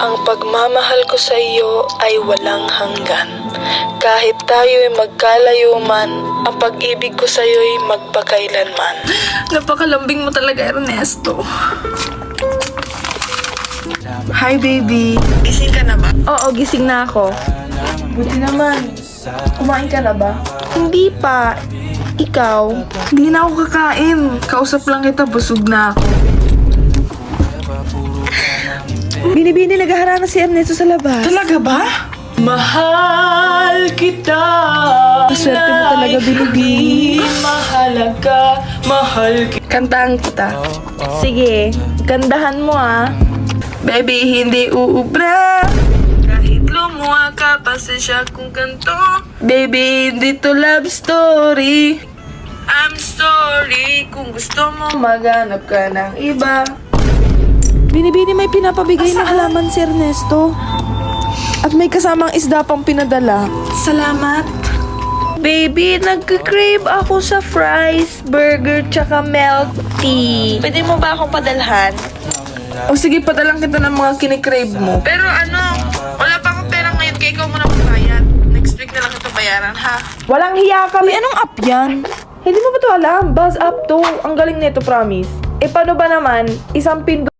Ang pagmamahal ko sa iyo ay walang hanggan. Kahit tayo'y magkalayo man, ang pag-ibig ko sa iyo'y magpakailanman. Napakalambing mo talaga, Ernesto. Hi, baby. Gising ka na ba? Oo, gising na ako. Buti naman. Kumain ka na ba? Hindi pa. Ikaw? Hindi na ako kakain. Kausap lang kita, busog na ako. Binibini, naghaharap na si Ernesto sa labas. Talaga ba? Mahal kita. Swerte mo talaga, Binibini. Mahalaga, mahal kita. Kantahan kita. Sige, gandahan mo ah. Baby, hindi uubra. Kahit lumuha ka, pasensya kung kanto. Baby, hindi to love story. I'm sorry kung gusto mo maghanap ka ng iba. Binibini, may pinapabigay na halaman si Ernesto. At may kasamang isda pang pinadala. Salamat. Baby, nagka-crave ako sa fries, burger, tsaka milk tea. Pwede mo ba akong padalhan? O sige, padalang kita ng mga kinikrave mo. Pero wala pa akong pera ngayon, kaya ikaw muna magbayad. Next week na lang ito bayaran, ha? Walang hiya kami. Anong app yan? Hindi mo ba ito alam? Buzz app to. Ang galing nito, promise. Paano ba naman? Isang pindo